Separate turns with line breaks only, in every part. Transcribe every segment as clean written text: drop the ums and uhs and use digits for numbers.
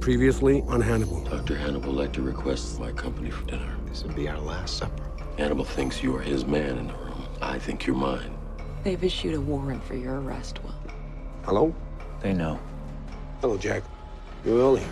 Previously on Hannibal.
Dr. Hannibal Lecter requests my company for dinner.
This would be our last supper.
Hannibal thinks you are his man in the room. I think you're mine.
They've issued a warrant for your arrest, Will.
Hello?
They know.
Hello, Jack. You early?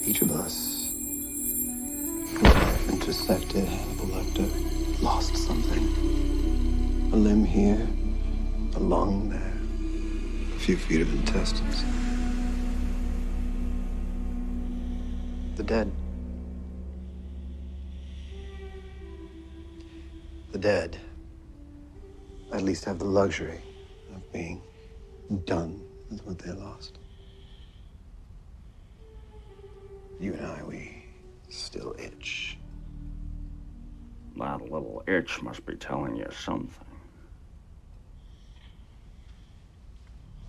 Each of us intersected Hannibal Lecter, lost something. A limb here, a lung there, a few feet of intestines. The dead. The dead at least have the luxury of being done with what they lost. You and I, we still itch.
That little itch must be telling you something.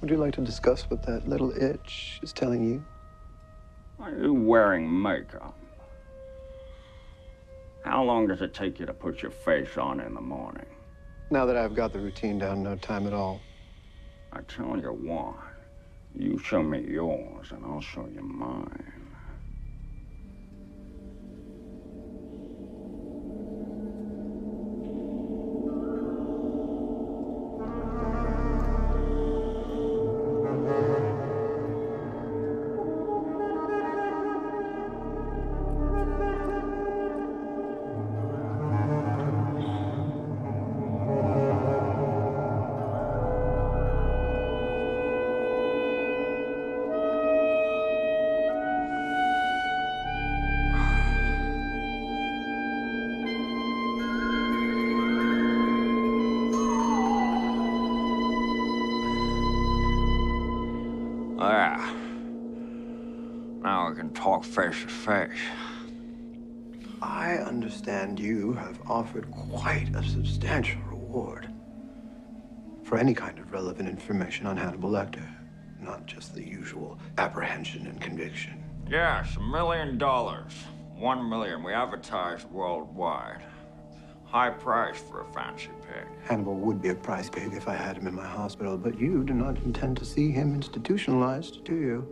Would you like to discuss what that little itch is telling you?
Are you wearing makeup? How long does it take you to put your face on in the morning?
Now that I've got the routine down, no time at all.
I tell you what, you show me yours and I'll show you mine. There. Now we can talk face to face.
I understand you have offered quite a substantial reward for any kind of relevant information on Hannibal Lecter, not just the usual apprehension and conviction.
Yes, $1 million. 1 million. We advertise worldwide. High price for a fancy pig.
Hannibal would be a prize pig if I had him in my hospital, but you do not intend to see him institutionalized, do you?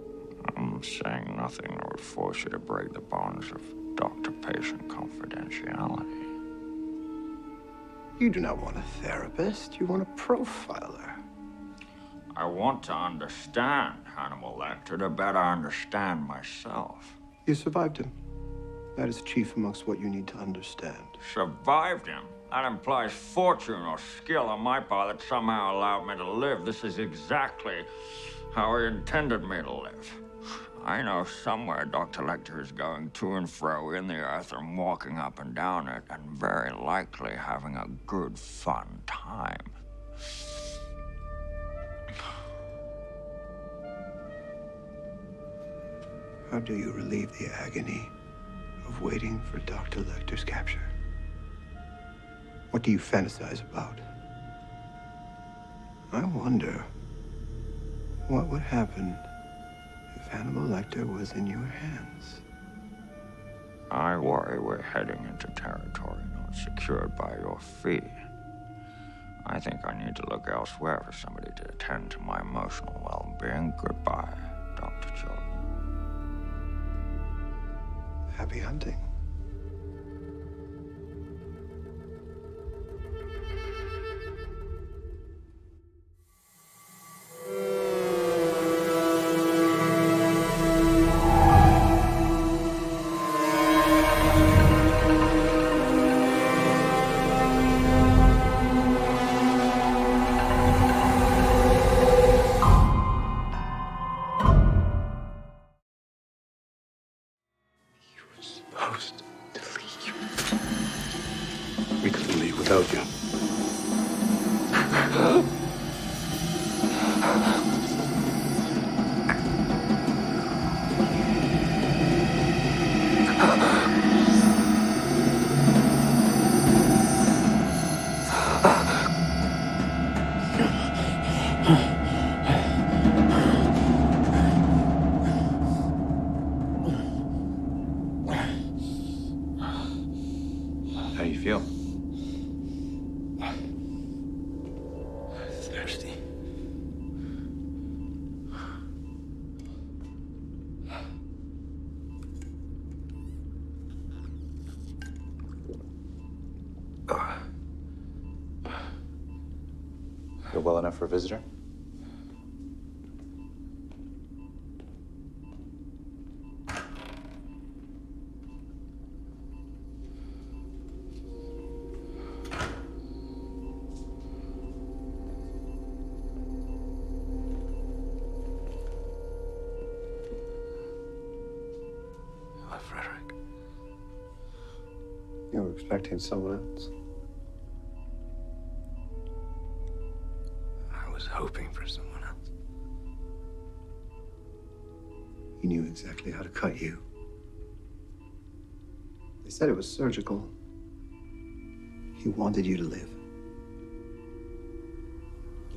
I'm saying nothing that would force you to break the bonds of doctor-patient confidentiality.
You do not want a therapist, you want a profiler.
I want to understand Hannibal Lecter to better understand myself.
You survived him. That is chief amongst what you need to understand.
Survived him? That implies fortune or skill on my part that somehow allowed me to live. This is exactly how he intended me to live. I know somewhere Dr. Lecter is going to and fro in the earth and walking up and down it, and very likely having a good, fun time.
How do you relieve the agony of waiting for Dr. Lecter's capture? What do you fantasize about? I wonder what would happen if Hannibal Lecter was in your hands.
I worry we're heading into territory not secured by your fee. I think I need to look elsewhere for somebody to attend to my emotional well-being. Goodbye, Dr. Jordan.
Happy hunting. Supposed to leave.
We couldn't leave without you.
How you feel?
Thirsty.
Feel well enough for a visitor?
Hello, Frederick.
You were expecting someone else.
I was hoping for someone else.
He knew exactly how to cut you. They said it was surgical. He wanted you to live.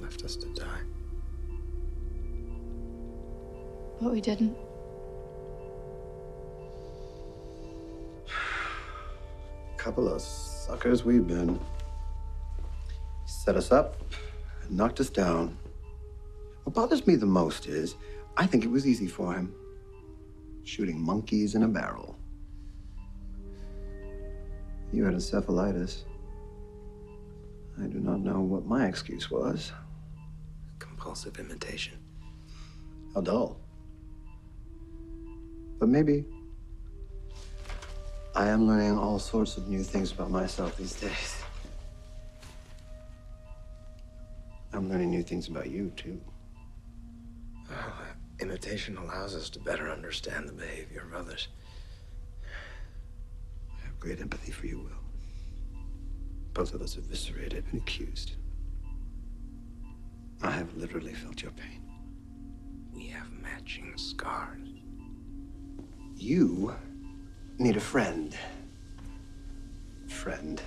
Left us to die.
But we didn't.
Couple of suckers we've been. He set us up and knocked us down. What bothers me the most is, I think it was easy for him. Shooting monkeys in a barrel. You had encephalitis. I do not know what my excuse was.
Compulsive imitation.
How dull. But maybe I am learning all sorts of new things about myself these days. I'm learning new things about you, too.
Well, imitation allows us to better understand the behavior of others.
I have great empathy for you, Will. Both of us eviscerated and accused. I have literally felt your pain.
We have matching scars.
You need a friend. Friend.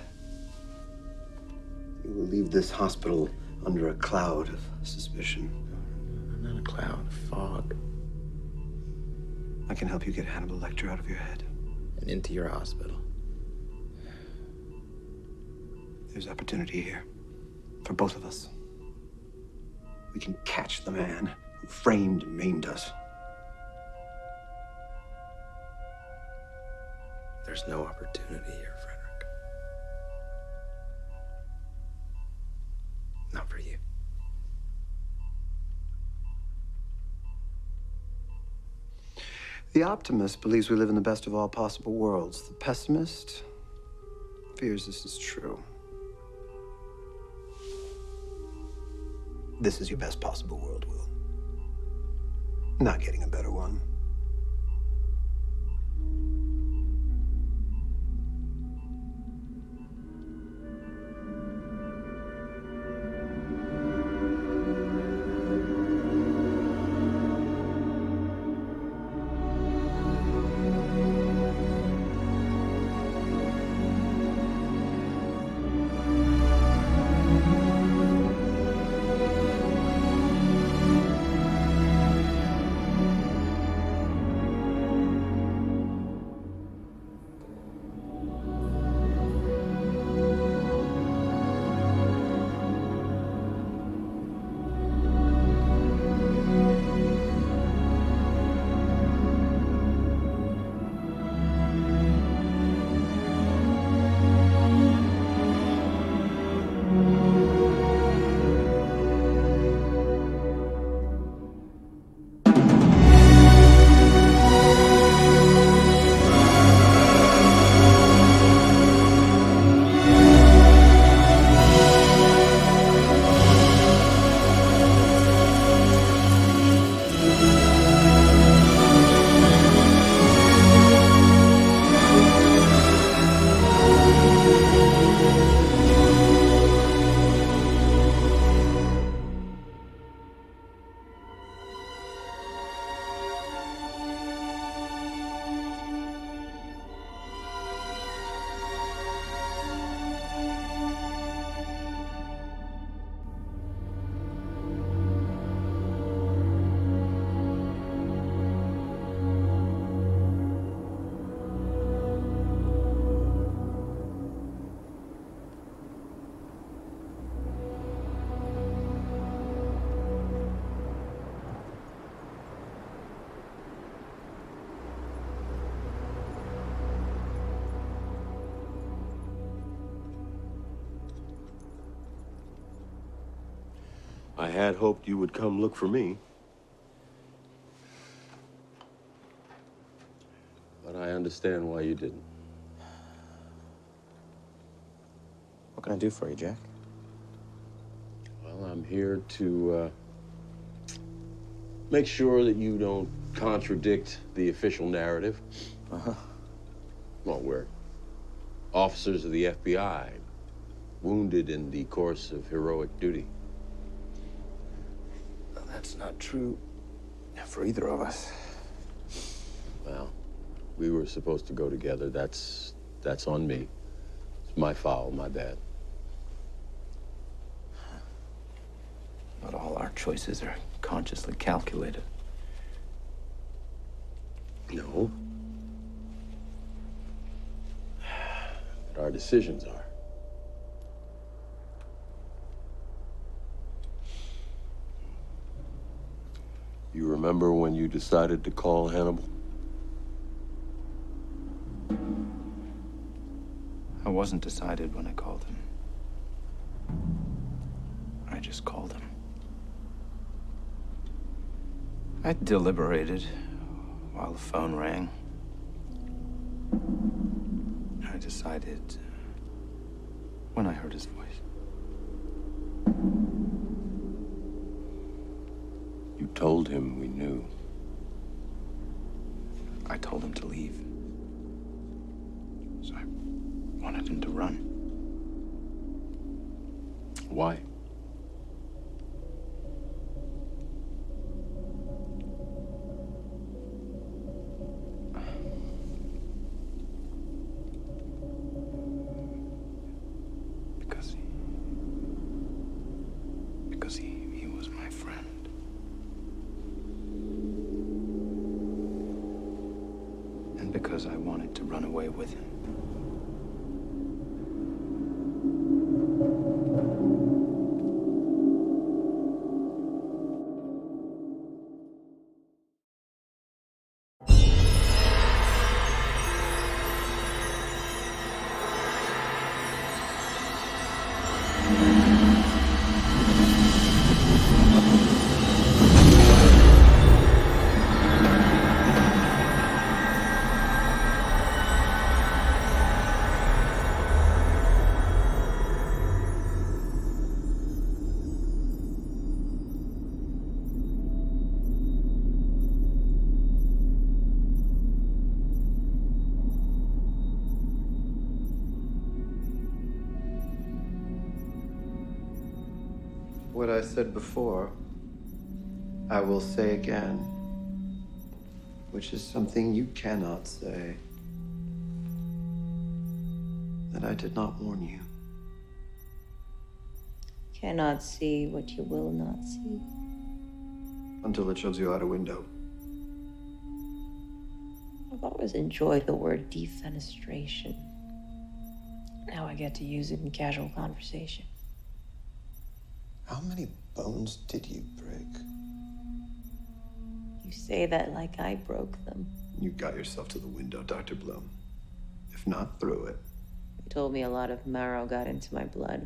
You will leave this hospital under a cloud of suspicion.
Not a cloud, a fog.
I can help you get Hannibal Lecter out of your head.
And into your hospital.
There's opportunity here for both of us. We can catch the man who framed and maimed us.
There's no opportunity here, Frederick. Not for you.
The optimist believes we live in the best of all possible worlds. The pessimist fears this is true. This is your best possible world, Will. Not getting a better one.
I had hoped you would come look for me. But I understand why you didn't.
What can I do for you, Jack?
Well, I'm here to make sure that you don't contradict the official narrative.
Uh-huh.
Well, we're officers of the FBI, wounded in the course of heroic duty.
Well, that's not true for either of us.
Well, we were supposed to go together. That's on me. It's my foul, my bad.
Not all our choices are consciously calculated.
No. But our decisions are. You remember when you decided to call Hannibal?
I wasn't decided when I called him. I just called him. I deliberated while the phone rang. I decided when I heard his voice.
You told him we knew.
I told him to leave. So I wanted him to run.
Why?
Because he was my friend. And because I wanted to run away with him.
What I said before, I will say again, which is something you cannot say. That I did not warn you.
Cannot see what you will not see.
Until it shows you out a window.
I've always enjoyed the word defenestration. Now I get to use it in casual conversation.
How many bones did you break?
You say that like I broke them.
You got yourself to the window, Dr. Bloom. If not through it.
You told me a lot of marrow got into my blood.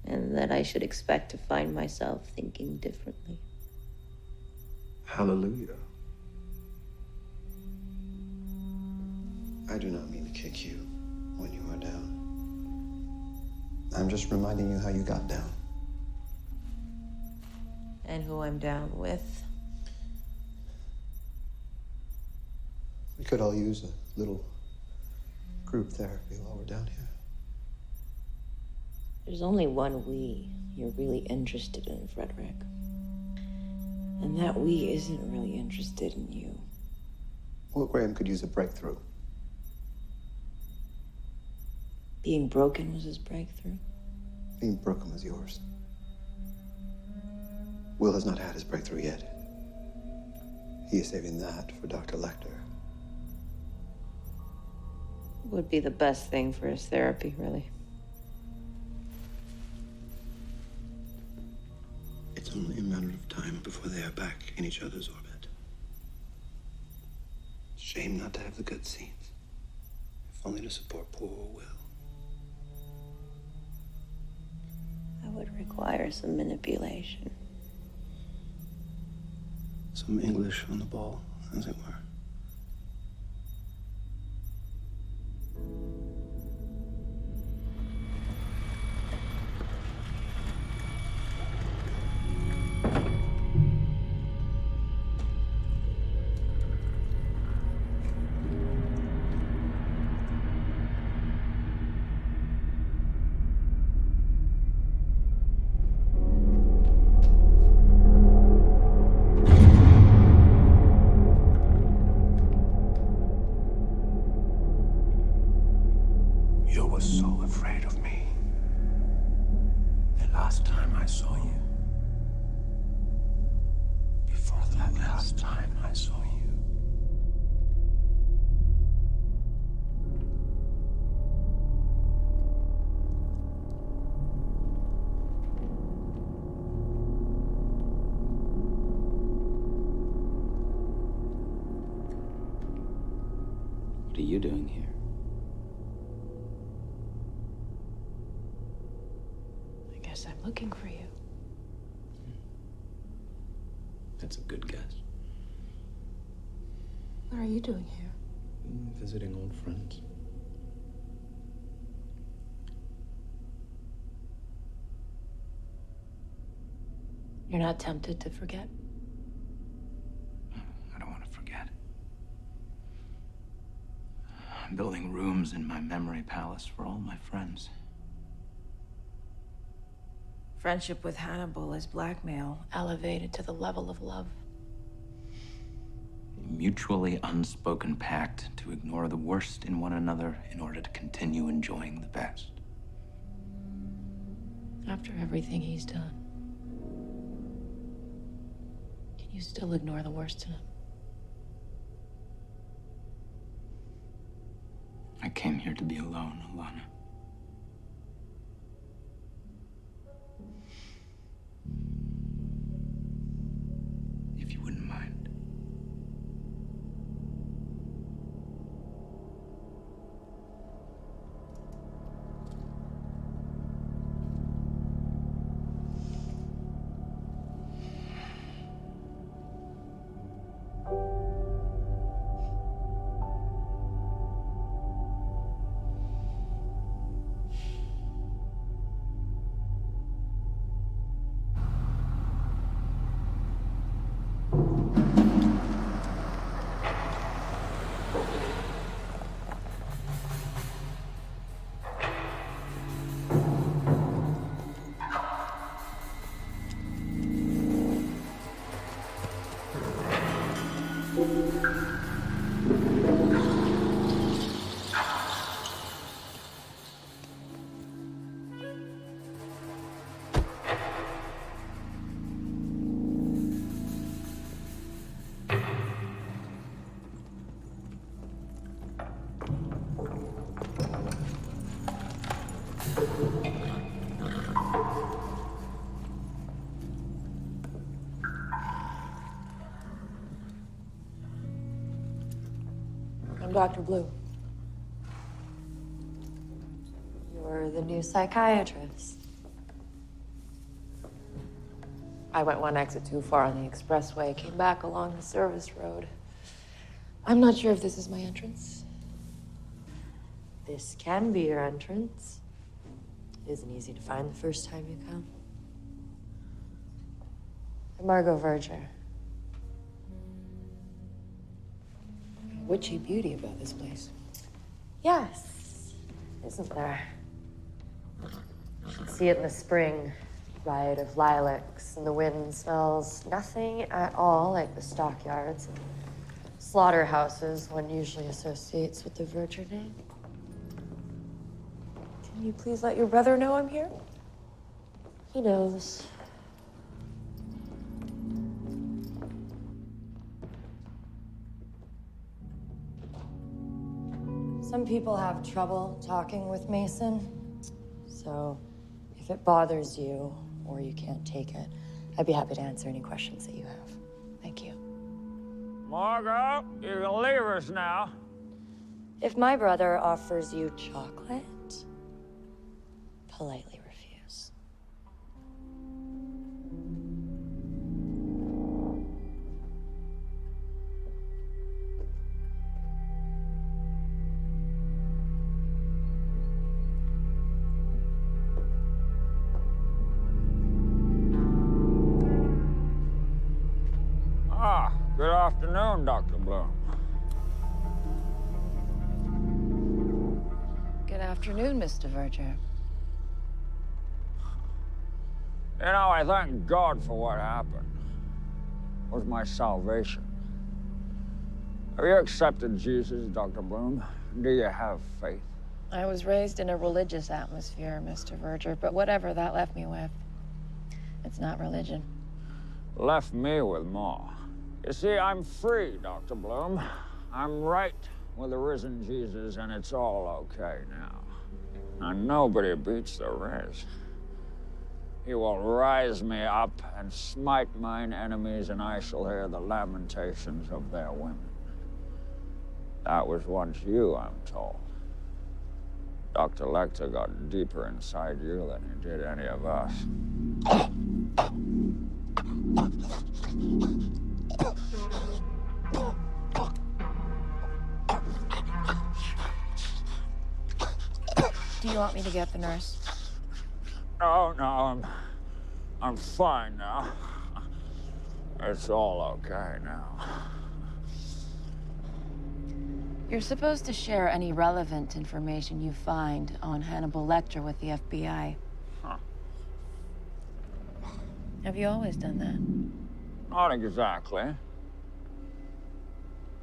And that I should expect to find myself thinking differently.
Hallelujah. I do not mean to kick you when you are down. I'm just reminding you how you got down.
And who I'm down with.
We could all use a little group therapy while we're down here.
There's only one we you're really interested in, Frederick. And that we isn't really interested in you.
Will Graham could use a breakthrough.
Being broken was his breakthrough.
Being broken was yours. Will has not had his breakthrough yet. He is saving that for Dr. Lecter.
Would be the best thing for his therapy, really.
It's only a matter of time before they are back in each other's orbit. Shame not to have the good scenes, if only to support poor Will.
That would require require some manipulation.
Some English on the ball, as it were. You were so afraid of me the last time I saw you. Before that last time I saw you.
What are you doing here?
I guess I'm looking for you.
That's a good guess.
What are you doing here?
Visiting old friends.
You're not tempted to forget?
I don't want to forget. I'm building rooms in my memory palace for all my friends.
Friendship with Hannibal is blackmail, elevated to the level of love.
A mutually unspoken pact to ignore the worst in one another in order to continue enjoying the best.
After everything he's done, can you still ignore the worst in him?
I came here to be alone, Alana. If you wouldn't mind.
I'm Dr. Blue.
You're the new psychiatrist.
I went one exit too far on the expressway, came back along the service road. I'm not sure if this is my entrance.
This can be your entrance. It isn't easy to find the first time you come. I'm Margot Verger.
Witchy beauty about this place.
Yes, isn't there? You should see it in the spring. Riot of lilacs, and the wind smells nothing at all like the stockyards and slaughterhouses one usually associates with the Verger name.
Can you please let your brother know I'm here?
He knows. Some people have trouble talking with Mason, so if it bothers you or you can't take it, I'd be happy to answer any questions that you have. Thank you.
Margot, you can leave us now.
If my brother offers you chocolate, politely refuse.
afternoon, Dr. Bloom.
Good afternoon, Mr. Verger.
You know, I thank God for what happened. It was my salvation. Have you accepted Jesus, Dr. Bloom? Do you have faith?
I was raised in a religious atmosphere, Mr. Verger, but whatever that left me with, it's not religion.
Left me with more. You see, I'm free, Dr. Bloom. I'm right with the risen Jesus, and it's all okay now. And nobody beats the Riz. He will rise me up and smite mine enemies, and I shall hear the lamentations of their women. That was once you, I'm told. Dr. Lecter got deeper inside you than he did any of us.
Do you want me to get the nurse?
No, I'm fine now. It's all okay now.
You're supposed to share any relevant information you find on Hannibal Lecter with the FBI.
Huh.
Have you always done that?
Not exactly.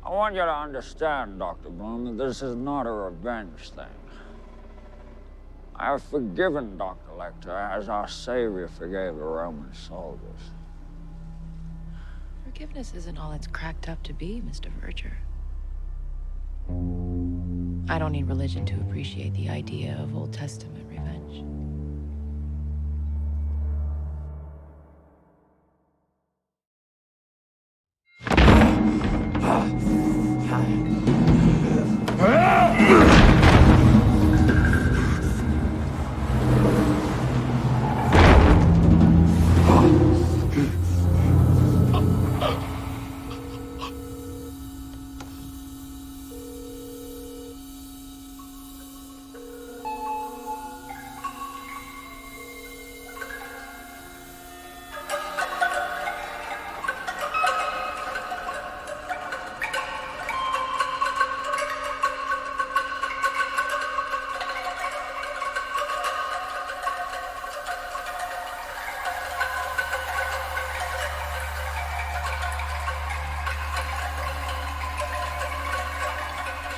I want you to understand, Dr. Bloom, that this is not a revenge thing. I have forgiven Dr. Lecter as our Savior forgave the Roman soldiers.
Forgiveness isn't all it's cracked up to be, Mr. Verger. I don't need religion to appreciate the idea of Old Testament revenge.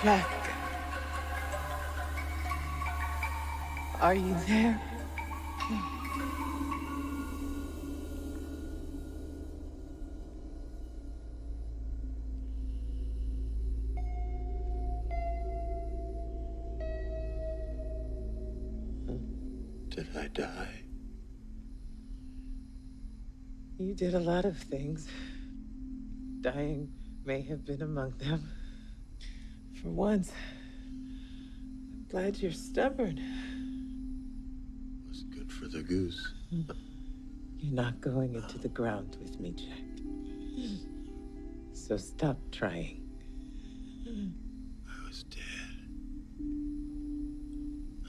Jack. Are you there?
Did I die?
You did a lot of things. Dying may have been among them. For once, I'm glad you're stubborn.
Was good for the goose.
You're not going into the ground with me, Jack. So stop trying.
I was dead.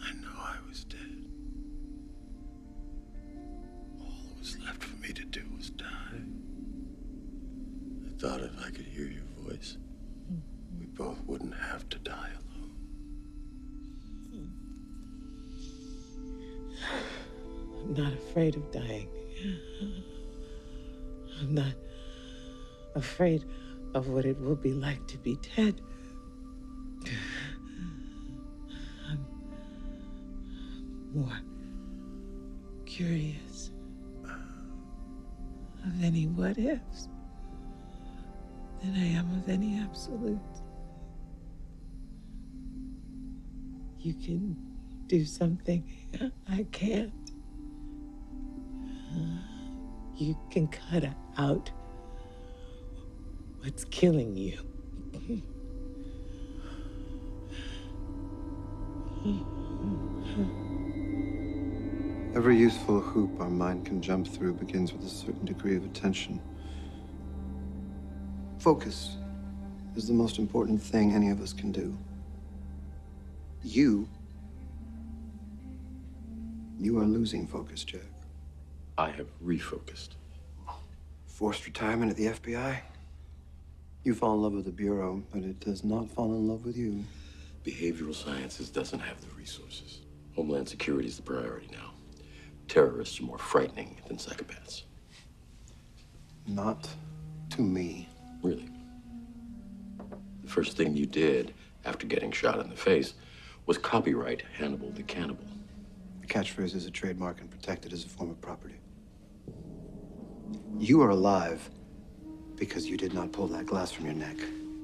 I know I was dead. All that was left for me to do was die. I thought if I could hear your voice, we both wouldn't have to die alone.
I'm not afraid of dying. I'm not afraid of what it will be like to be dead. I'm more curious of any what ifs than I am of any absolutes. You can do something I can't. You can cut out what's killing you.
Every useful hoop our mind can jump through begins with a certain degree of attention. Focus is the most important thing any of us can do. You are losing focus, Jack.
I have refocused.
Forced retirement at the FBI? You fall in love with the Bureau, but it does not fall in love with you.
Behavioral sciences doesn't have the resources. Homeland Security is the priority now. Terrorists are more frightening than psychopaths.
Not to me.
Really. The first thing you did after getting shot in the face was copyright Hannibal the Cannibal.
The catchphrase is a trademark and protected as a form of property. You are alive because you did not pull that glass from your neck.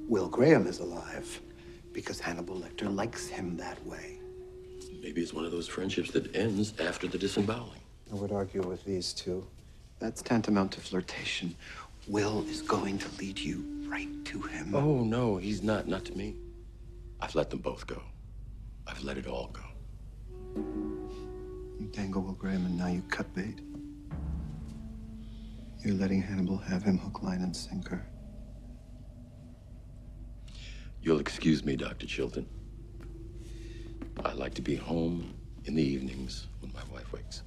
Will Graham is alive because Hannibal Lecter likes him that way.
Maybe it's one of those friendships that ends after the disemboweling.
I would argue with these two. That's tantamount to flirtation. Will is going to lead you right to him.
Oh, no, he's not. Not to me. I've let them both go. I've let it all go.
You dangle Will Graham and now you cut bait. You're letting Hannibal have him hook, line, and sinker.
You'll excuse me, Dr. Chilton. I like to be home in the evenings when my wife wakes.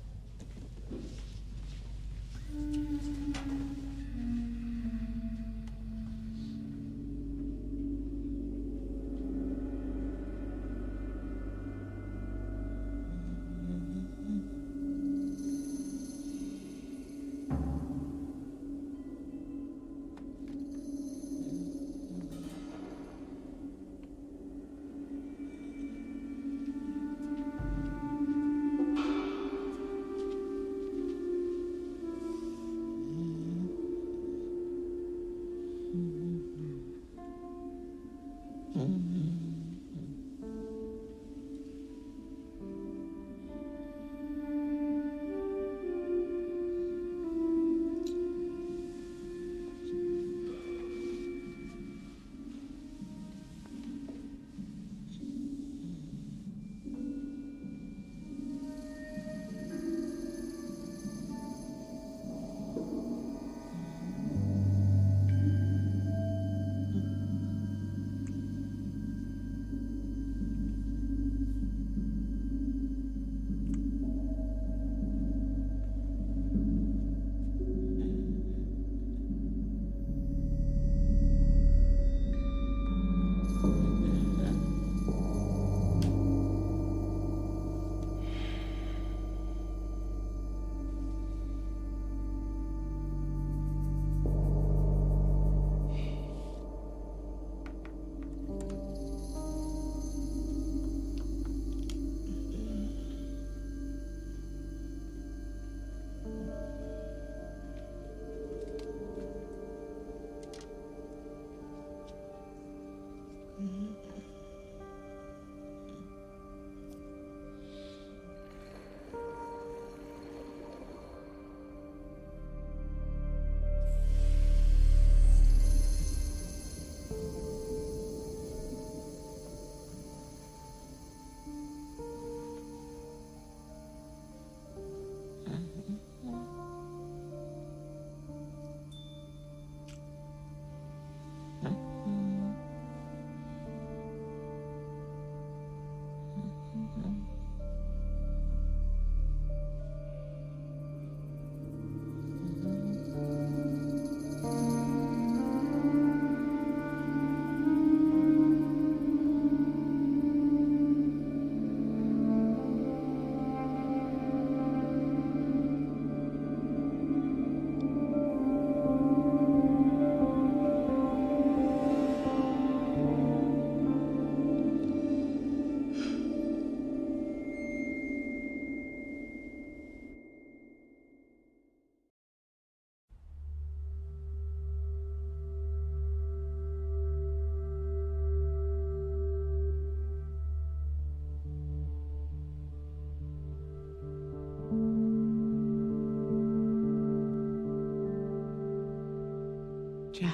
Jack.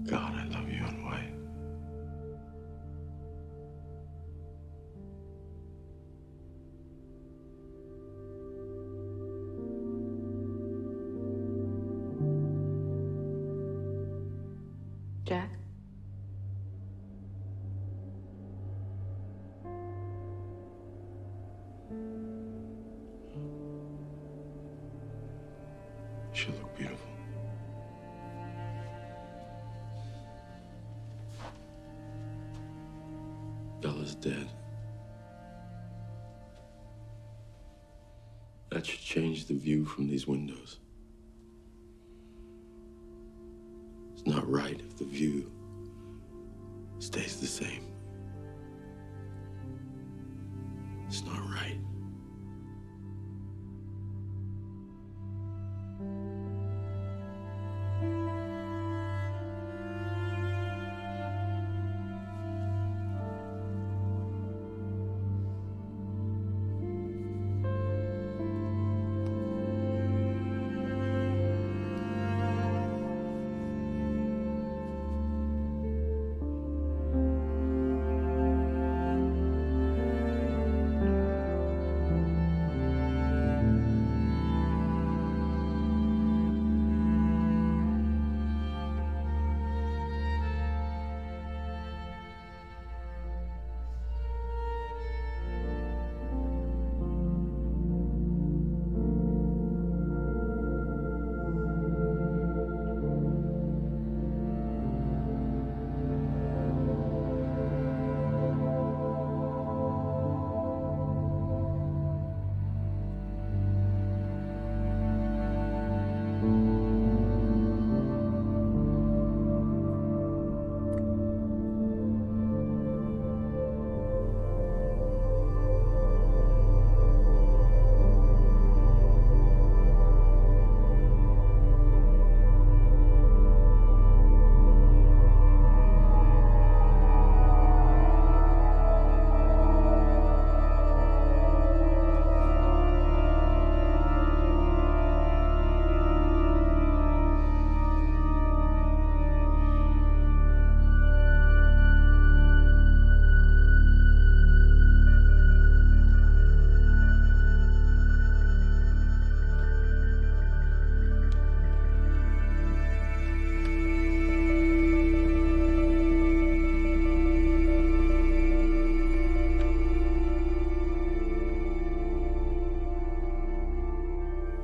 God, I love you and White.
Jack?
She'll look beautiful. Bella's dead. That should change the view from these windows. It's not right if the view stays the same. It's not right.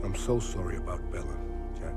I'm so sorry about Bella, Jack.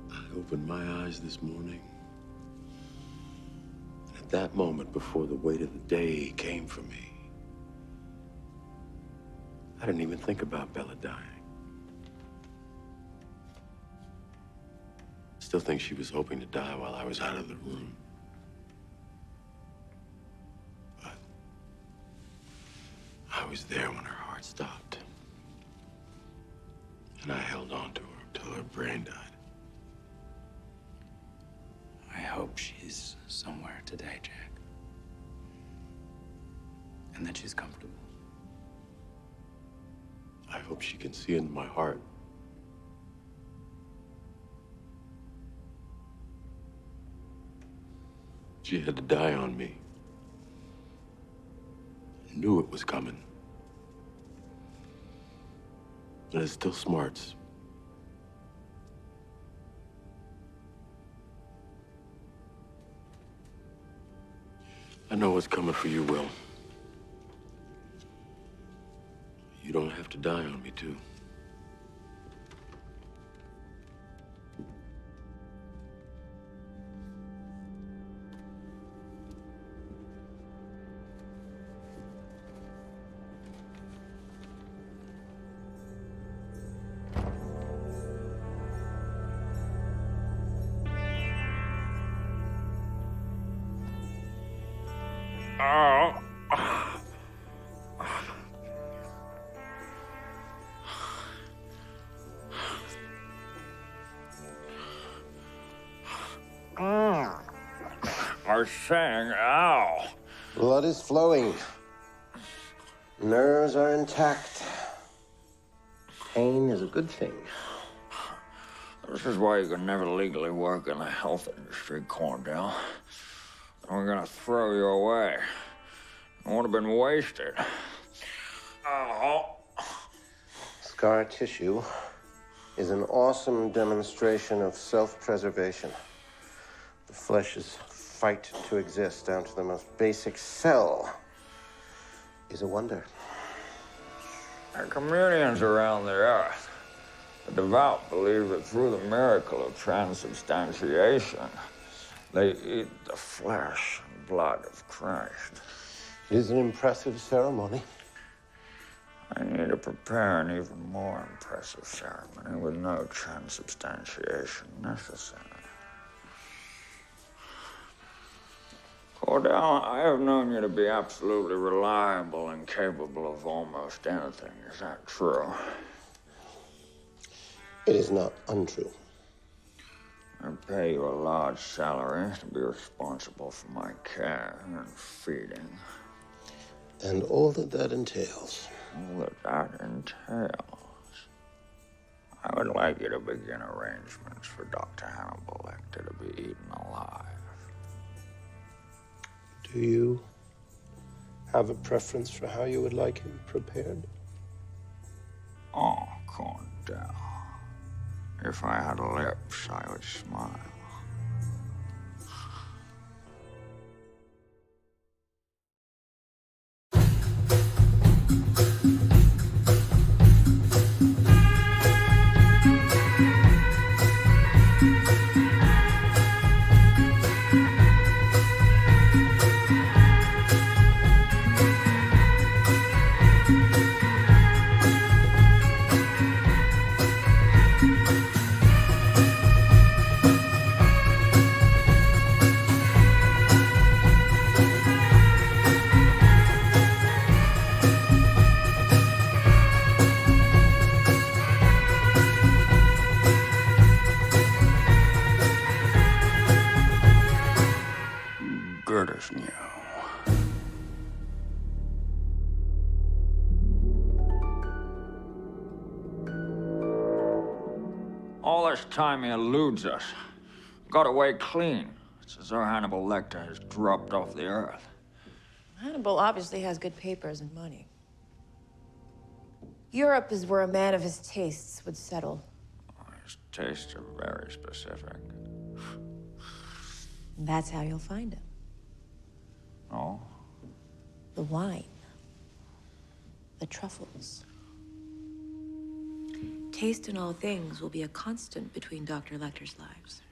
I opened my eyes this morning. And at that moment, before the weight of the day came for me, I didn't even think about Bella dying. Still think she was hoping to die while I was out of the room. But I was there when her heart stopped. And I held on to her till her brain died.
I hope she's somewhere today, Jack. And that she's comfortable.
I hope she can see into my heart. She had to die on me. I knew it was coming. And it still smarts. I know what's coming for you, Will. You don't have to die on me, too.
I was saying, ow.
Blood is flowing. Nerves are intact. Pain is a good thing.
This is why you can never legally work in the health industry, Cordell. We're gonna throw you away. It would have been wasted. Oh.
Scar tissue is an awesome demonstration of self-preservation. The flesh's fight to exist down to the most basic cell is a wonder.
There are communions around the earth. The devout believe that through the miracle of transubstantiation, they eat the flesh and blood of Christ.
It is an impressive ceremony.
I need to prepare an even more impressive ceremony with no transubstantiation necessary. Cordell, I have known you to be absolutely reliable and capable of almost anything. Is that true?
It is not untrue.
I pay you a large salary to be responsible for my care and feeding.
And all that entails.
All that entails. I would like you to begin arrangements for Dr. Hannibal Lecter to be eaten alive.
Do you have a preference for how you would like him prepared?
Oh, Cordell. If I had lips, I would smile. Good as new. All this time he eludes us. Got away clean. It's as though Hannibal Lecter has dropped off the earth.
Hannibal obviously has good papers and money. Europe is where a man of his tastes would settle.
His tastes are very specific.
And that's how you'll find him.
Oh?
The wine. The truffles. Taste in all things will be a constant between Dr. Lecter's lives.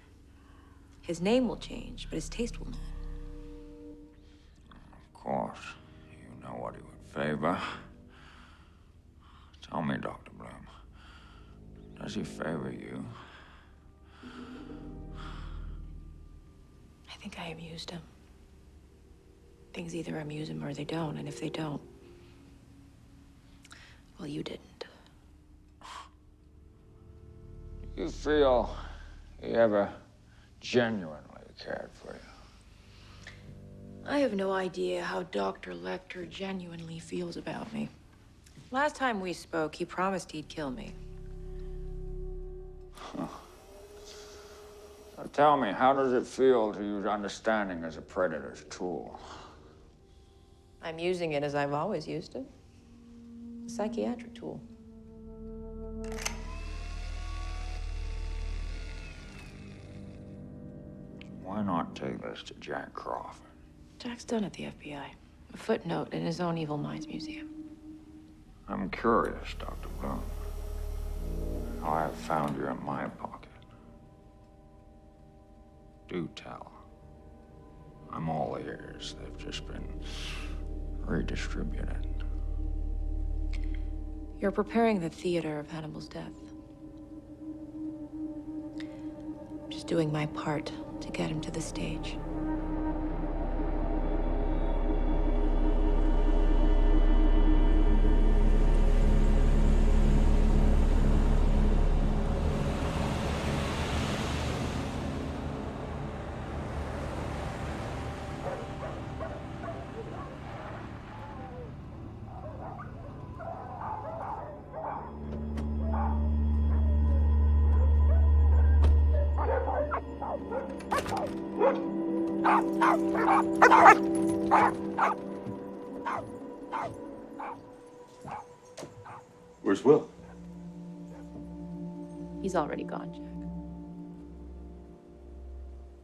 His name will change, but his taste will not.
Of course. You know what he would favor. Tell me, Dr. Bloom. Does he favor you?
I think I amused him. Things either amuse him or they don't, and if they don't, well, you didn't.
Do you feel he ever genuinely cared for you?
I have no idea how Dr. Lecter genuinely feels about me. Last time we spoke, he promised he'd kill me.
Huh. So tell me, how does it feel to use understanding as a predator's tool?
I'm using it as I've always used it. A psychiatric tool.
Why not take this to Jack Crawford?
Jack's done at the FBI. A footnote in his own Evil Minds museum.
I'm curious, Dr. Bloom. How I have found you in my pocket. Do tell. I'm all ears. They've just been redistributed.
You're preparing the theater of Hannibal's death. I'm just doing my part to get him to the stage.
Where's Will?
He's already gone, Jack.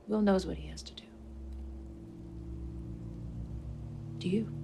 Will knows what he has to do. Do you?